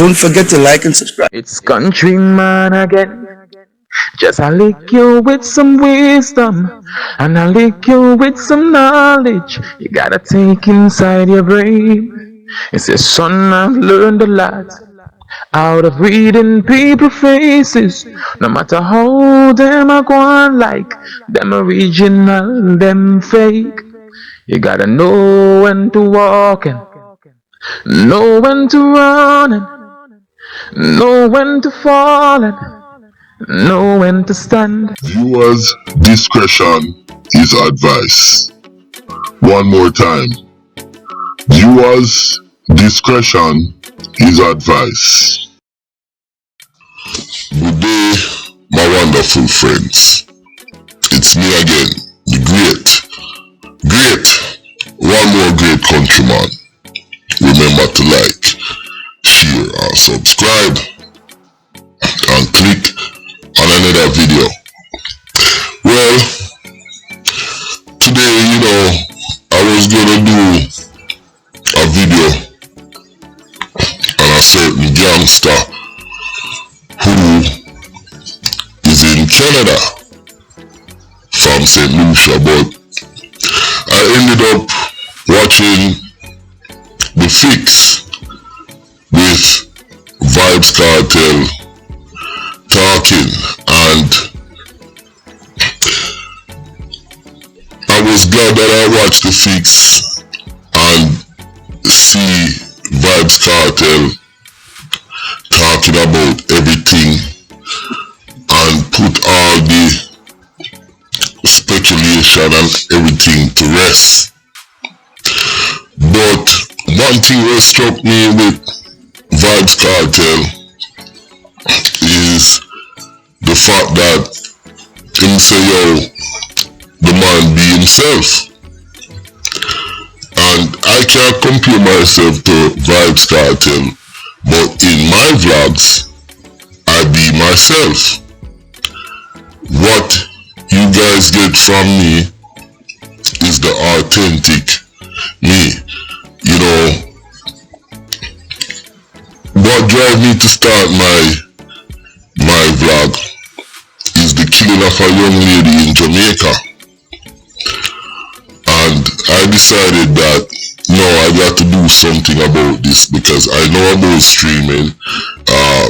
don't forget to like and subscribe. It's Countryman again. Just I lick you with some wisdom, and I lick you with some knowledge. You gotta take inside your brain. It says, son, I've learned a lot out of reading people's faces. No matter how them are going, like them original, them fake. You gotta know when to walk and know when to run and know when to fall and know when to stand. Viewers' discretion is advised. One more time. Viewers' discretion is advised. Good day, my wonderful friends. It's me again, the great, one more great countryman. Remember to like, share, and subscribe, and click on another video. Well, today, I was gonna do a video on a certain gangster who is in Canada from St. Lucia, but I ended up watching The Fix with Vybz Kartel talking, and I was glad that I watched The Fix and see Vybz Kartel talking about everything and put all the speculation and everything to rest. But one thing that struck me with Vybz Kartel is the fact that him say, yo, the man be himself. And I can't compare myself to Vybz Kartel, but in my vlogs, I be myself. What you guys get from me is the authentic me. What drive me to start my vlog is the killing of a young lady in Jamaica. And I decided that, no, I got to do something about this because I know about streaming.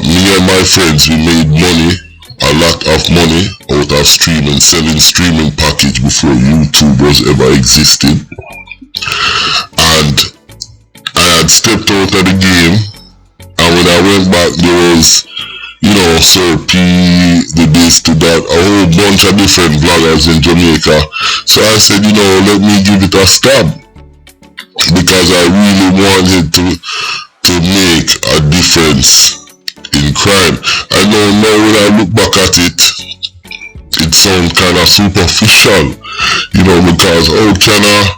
Me and my friends, we made money, a lot of money out of streaming, selling streaming package before YouTube was ever existed. And I had stepped out of the game, and when I went back there was, Sir P, the this to that, a whole bunch of different vloggers in Jamaica. So I said, let me give it a stab, because I really wanted to make a difference in crime. I know now when I look back at it, it sounds kind of superficial, because how can a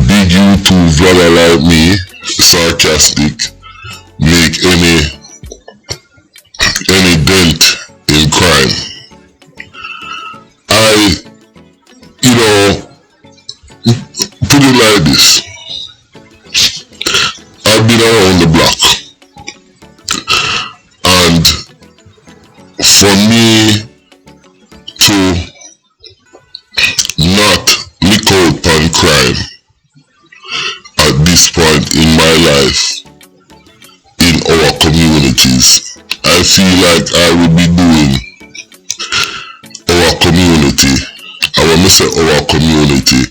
big YouTube vlogger like me, sarcastic, make any dent in crime? Put it like this. I've been around the block, and for me to not lick out on crime at this point in my life in our communities, I feel like I would be doing our community, when I say our community,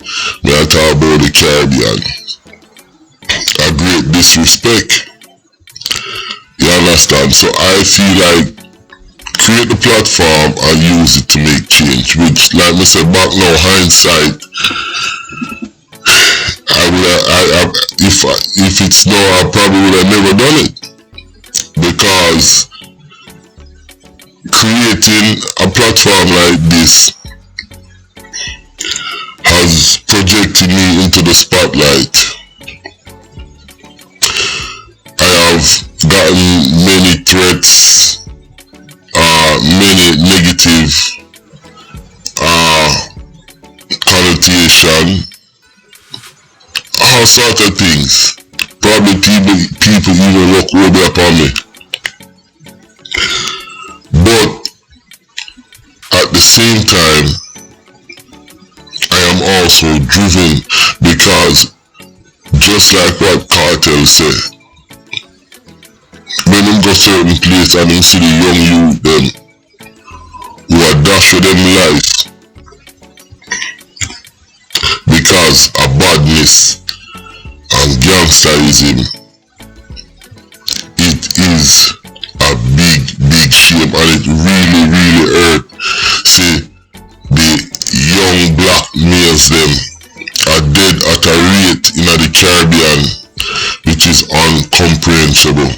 when I talk about the Caribbean, a great disrespect. You understand? So I feel like create the platform and use it to make change, which, like I said, back now, hindsight, if it's no, I probably would have never done it, because creating a platform like this has projected me into the spotlight. I have gotten many threats, many negative connotation, all sort of things. Probably people even look over upon me. But at the same time, I am also driven because just like what Kartel said, when him go certain place and him see the young youth them who are dash with them life because of badness and gangsterism, it is a big shame, and it really hurt. See, the young black males them are dead at a rate in the Caribbean which is incomprehensible.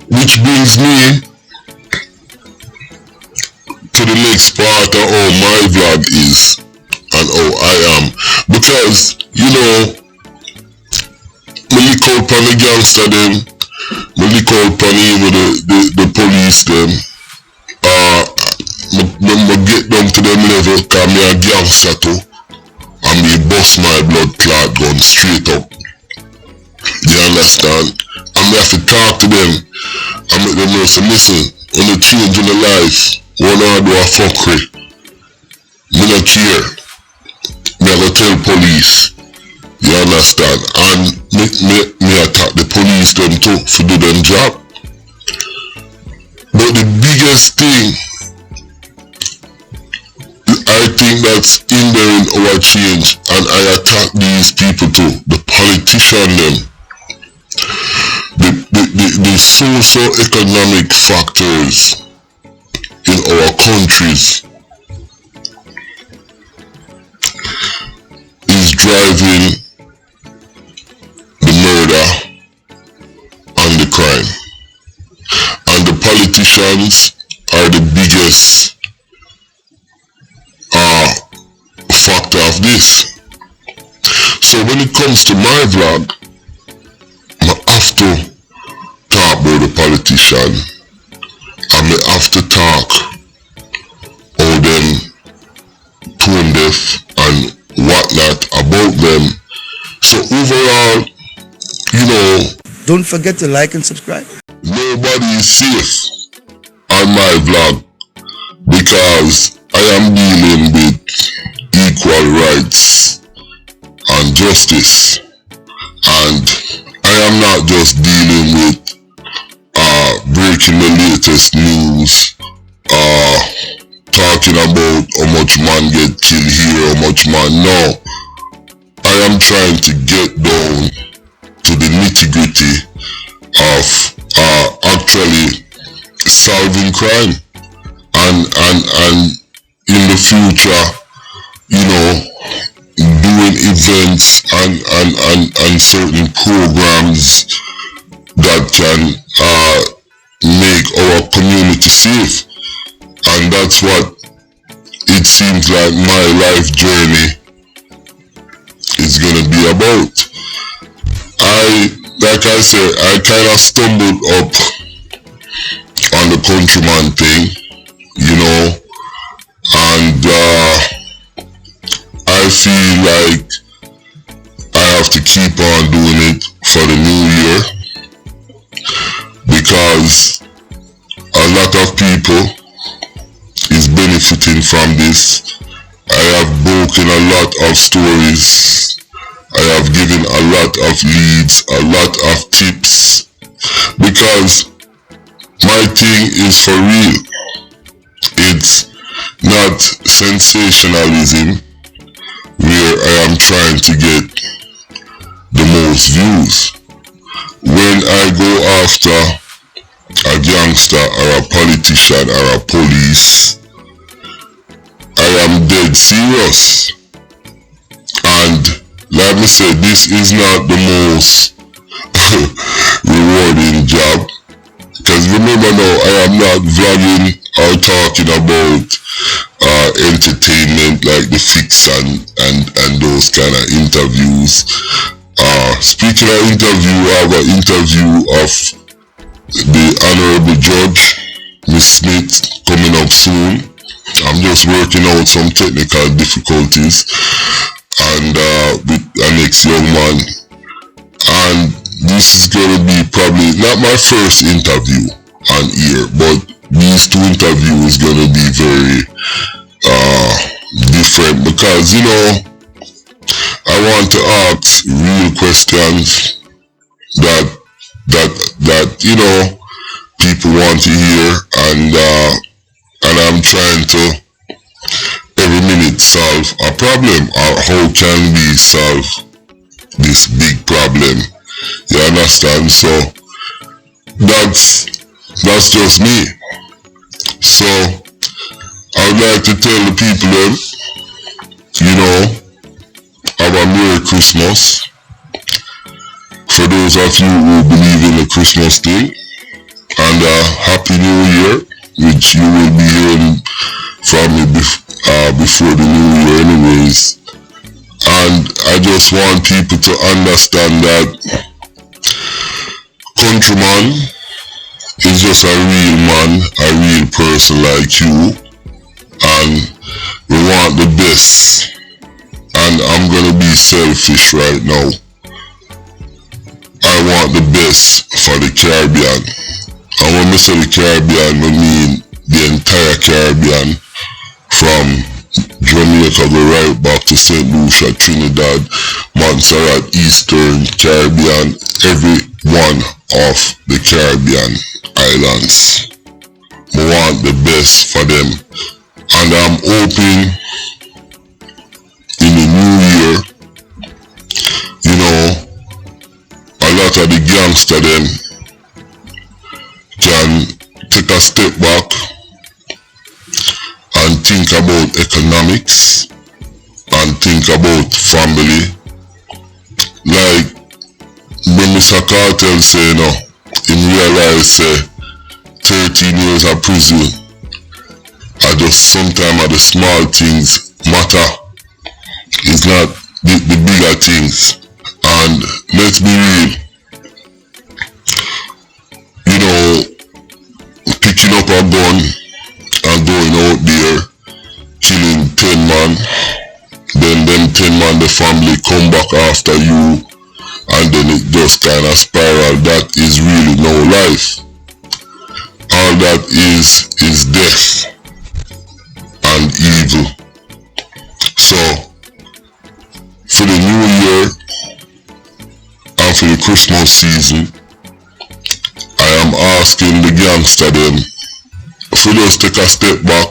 Which brings me to the next part of how my vlog is and how I am. Because, you know, me look out on the gangster them, me look out on even the police them. Me get down to them level cause me a gangster too. And me bust my blood clot gun straight up. You understand? And me have to talk to them and make them know, say, listen, when you change in the life, when I do a fuckery, me not care. Me I go tell police. You understand? And me attack the police them too for do them job. But the biggest thing I think that's hindering our change, and I attack these people too, the politician them, the socio-economic factors in our countries is driving the murder and the crime. And the politicians are the biggest factor of this. So when it comes to my vlog, I have to talk about the politician, and I have to talk how them tone deaf and whatnot about them. So overall, you know, don't forget to like and subscribe. Nobody is safe on my vlog because I am dealing with equal rights and justice, and I am not just dealing with breaking the latest news, talking about how much man get killed here, how much man. No, I am trying to get down to the nitty-gritty of actually solving crime, and in the future, you know, doing events and certain programs that can make our community safe. And that's what it seems like my life journey is gonna be about. Like I said, I kind of stumbled up on the Countryman thing, you know, and I feel like I have to keep on doing it for the new year because a lot of people is benefiting from this. I have broken a lot of stories. I have given a lot of leads, a lot of tips, because my thing is for real. It's not sensationalism where I am trying to get the most views. When I go after a gangster or a politician or a police, I am dead serious. And like me said, this is not the most rewarding job. Because remember now, I am not vlogging or talking about entertainment like the fix and those kind of interviews. Speaking of interview, I have an interview of the Honorable Judge, Miss Smith, coming up soon. I'm just working out some technical difficulties and with an ex-young man, And this is going to be probably not my first interview on here, but these two interviews going to be very different because, you know, I want to ask real questions that you know people want to hear, and I'm trying to every minute solve a problem, or how can we solve this big problem. You understand? So that's just me. So I would like to tell the people them, you know, have a Merry Christmas. For those of you who believe in the Christmas thing, and a Happy New Year, which you will be hearing from me before the New Year anyways. And I just want people to understand that Countryman is just a real man, a real person like you, and we want the best. And I'm gonna be selfish right now. I want the best for the Caribbean. And when I say the Caribbean, I mean the entire Caribbean, from Jamaica go right back to St. Lucia, Trinidad, Montserrat, Eastern Caribbean, every one of the Caribbean islands. I want the best for them. And I'm hoping in the new year, you know, a lot of the gangster them can take a step back and think about economics and think about family. Like when Mr. Kartel say, you know, in realize say 13 years of prison are just sometimes the small things matter. It's not the bigger things. And let's be real, you know, picking up a gun and going out there, killing 10 man, then them 10 man, the family come back after you, and then it just kind of spiral. That is really no life. All that is death and evil. So, for the new year, for the Christmas season, I am asking the gangster them for just take a step back,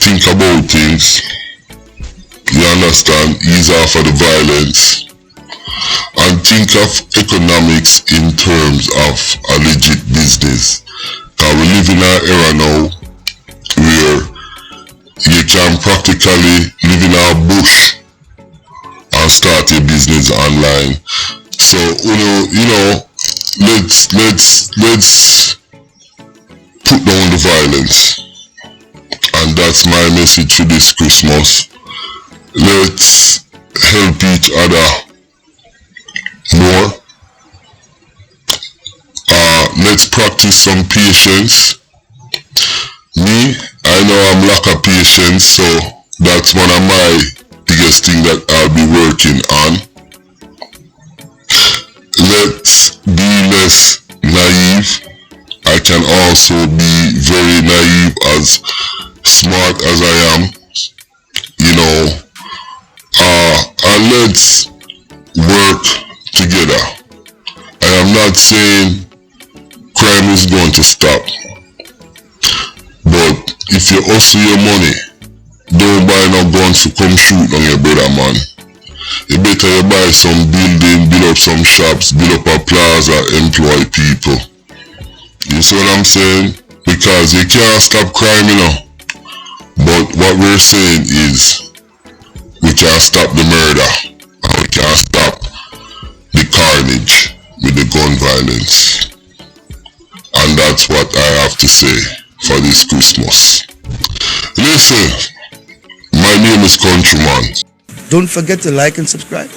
think about things, you understand, ease off of the violence, and think of economics in terms of a legit business. Because we live in an era now where you can practically live in a bush and start a business online. So you know, let's put down the violence, and that's my message for this Christmas. Let's help each other more. Let's practice some patience. Me, I know I'm lack of patience, so that's one of my biggest thing that I'll be working on. Let's be less naive. I can also be very naive, as smart as I am, you know. And let's work together. I am not saying crime is going to stop, but if you hustle your money, don't buy no guns to come shoot on your brother, man. You better you buy some building, build up some shops, build up a plaza, employ people. You see what I'm saying? Because you can't stop crime, you know. But what we're saying is, we can't stop the murder, and we can't stop the carnage with the gun violence. And that's what I have to say for this Christmas. Listen, my name is Countryman. Don't forget to like and subscribe.